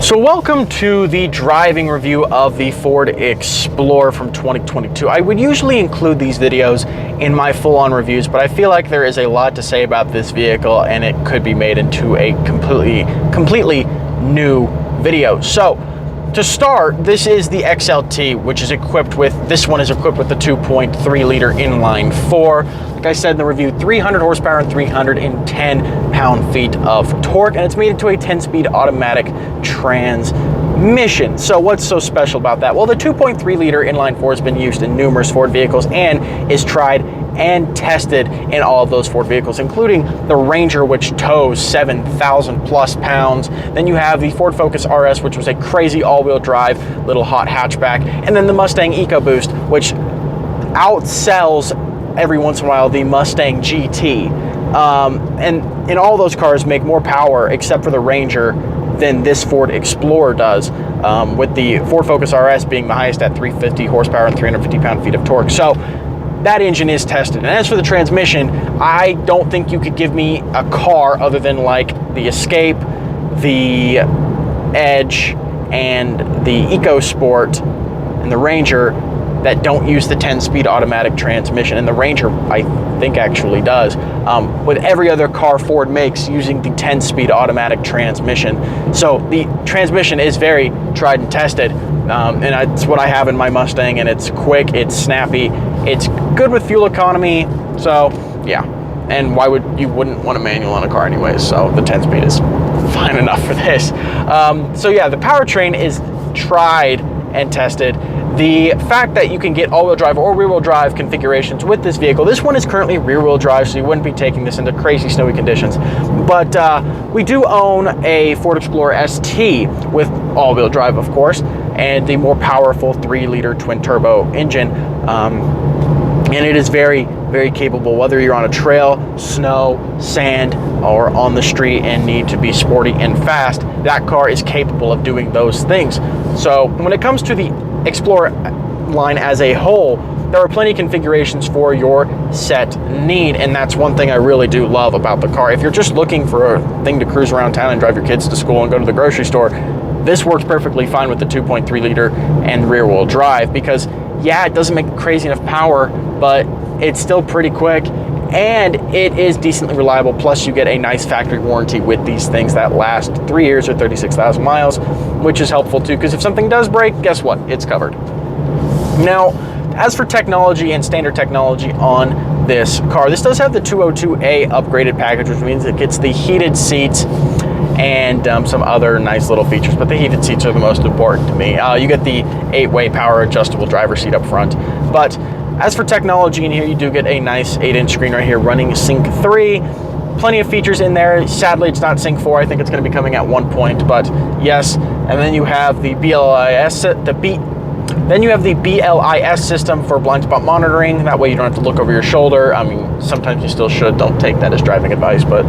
So welcome to the driving review of the Ford Explorer from 2022. I would usually include these videos in my full-on reviews, but I feel like there is a lot to say about this vehicle and it could be made into a completely new video. So to start, this is the XLT, which is equipped with, this one is equipped with the 2.3 liter inline four. Like I said in the review, 300 horsepower and 310 pound-feet of torque, and it's made into a 10-speed automatic transmission. So what's so special about that? Well, the 2.3 liter inline four has been used in numerous Ford vehicles and is tried and tested in all of those Ford vehicles, including the Ranger, which tows 7,000 plus pounds. Then you have the Ford Focus RS, which was a crazy all-wheel drive little hot hatchback, and then the Mustang EcoBoost, which outsells every once in a while the Mustang GT. And in all those cars make more power, except for the Ranger, than this Ford Explorer does, with the Ford Focus RS being the highest at 350 horsepower and 350 pound-feet of torque. So that engine is tested. And as for the transmission, I don't think you could give me a car other than like the Escape, the Edge, and the EcoSport, and the Ranger that don't use the 10-speed automatic transmission. And the Ranger, I think, actually does, with every other car Ford makes using the 10-speed automatic transmission. So the transmission is very tried and tested, and it's what I have in my Mustang, and it's quick, it's snappy, it's good with fuel economy. So yeah, and why would you wouldn't want a manual on a car anyways, so the 10-speed is fine enough for this. So yeah, the powertrain is tried and tested. The fact that you can get all-wheel drive or rear-wheel drive configurations with this vehicle, this one is currently rear-wheel drive, so you wouldn't be taking this into crazy snowy conditions. But we do own a Ford Explorer ST with all-wheel drive, of course, and the more powerful 3-liter twin-turbo engine. And it is very, very capable, whether you're on a trail, snow, sand, or on the street and need to be sporty and fast. That car is capable of doing those things. So when it comes to the Explorer line as a whole, there are plenty of configurations for your set need, and that's one thing I really do love about the car. If you're just looking for a thing to cruise around town and drive your kids to school and go to the grocery store, this works perfectly fine with the 2.3 liter and rear-wheel drive, because yeah, it doesn't make crazy enough power, but it's still pretty quick and it is decently reliable. Plus you get a nice factory warranty with these things that last 3 years or 36,000 miles, which is helpful too, because if something does break, guess what? It's covered. Now, as for technology and standard technology on this car, this does have the 202A upgraded package, which means it gets the heated seats and some other nice little features, but the heated seats are the most important to me. You get the 8-way power adjustable driver seat up front. But as for technology in here, you do get a nice 8-inch screen right here running Sync 3. Plenty of features in there. Sadly, it's not Sync 4. I think it's going to be coming at one point, but yes. And then you have the Then you have the BLIS system for blind spot monitoring. That way you don't have to look over your shoulder. I mean, sometimes you still should. Don't take that as driving advice. But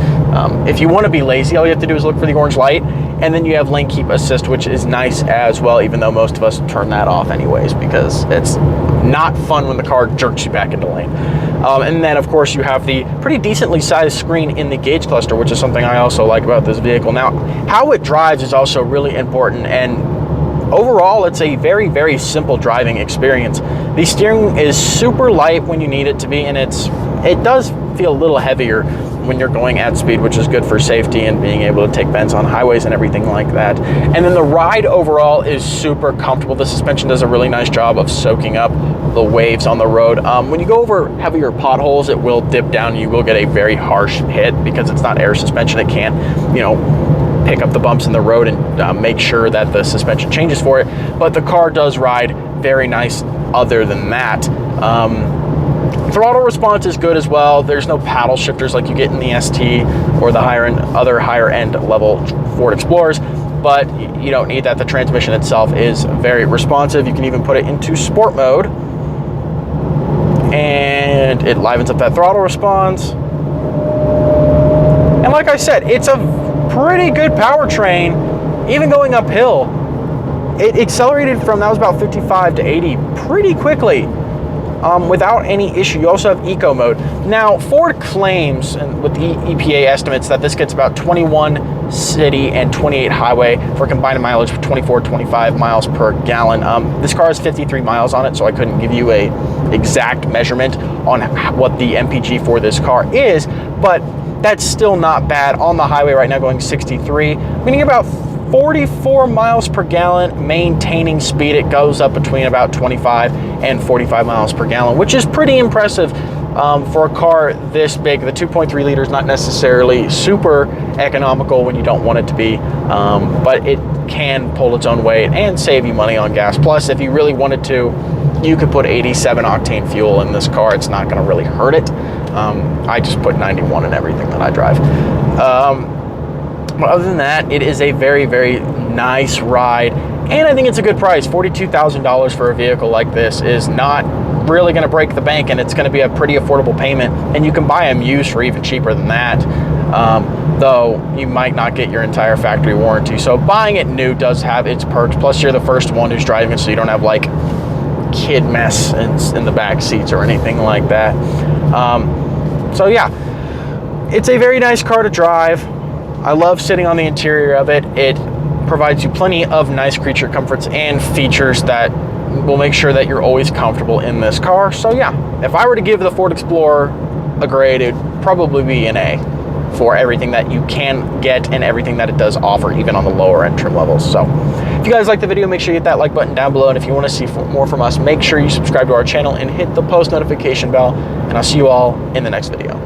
if you want to be lazy, all you have to do is look for the orange light. And then you have lane keep assist, which is nice as well, even though most of us turn that off anyways, because it's not fun when the car jerks you back into lane. And then, of course, you have the pretty decently sized screen in the gauge cluster, which is something I also like about this vehicle. Now, how it drives is also really important, and overall, it's a very, very simple driving experience. The steering is super light when you need it to be, and it does feel a little heavier when you're going at speed, which is good for safety and being able to take bends on highways and everything like that. And then the ride overall is super comfortable. The suspension does a really nice job of soaking up the waves on the road. When you go over heavier potholes, it will dip down. You will get a very harsh hit because it's not air suspension. It can't, pick up the bumps in the road and make sure that the suspension changes for it. But the car does ride very nice other than that. Throttle response is good as well. There's no paddle shifters like you get in the ST or the other higher end level Ford Explorers, but you don't need that. The transmission itself is very responsive. You can even put it into sport mode and it livens up that throttle response. And like I said, it's a pretty good powertrain, even going uphill. It accelerated from, that was about 55 to 80 pretty quickly. without any issue. You also have eco mode. Now, Ford claims, and with the EPA estimates, that this gets about 21 city and 28 highway for combined mileage of 24-25 miles per gallon. This car has 53 miles on it, so I couldn't give you a exact measurement on what the MPG for this car is, but that's still not bad. On the highway right now going 63, meaning about 44 miles per gallon maintaining speed. It goes up between about 25 and 45 miles per gallon, which is pretty impressive for a car this big. The 2.3 liter is not necessarily super economical when you don't want it to be, but it can pull its own weight and save you money on gas. Plus, if you really wanted to, you could put 87 octane fuel in this car. It's not going to really hurt it. I just put 91 in everything that I drive. But other than that, it is a very, very nice ride, and I think it's a good price. $42,000 for a vehicle like this is not really going to break the bank, and it's going to be a pretty affordable payment, and you can buy them used for even cheaper than that, though you might not get your entire factory warranty. So buying it new does have its perks, plus you're the first one who's driving it, so you don't have like kid mess in the back seats or anything like that. So yeah, it's a very nice car to drive. I love sitting on the interior of it. It provides you plenty of nice creature comforts and features that will make sure that you're always comfortable in this car. So yeah, if I were to give the Ford Explorer a grade, it would probably be an A for everything that you can get and everything that it does offer, even on the lower end trim levels. So if you guys like the video, make sure you hit that like button down below. And if you want to see more from us, make sure you subscribe to our channel and hit the post notification bell. And I'll see you all in the next video.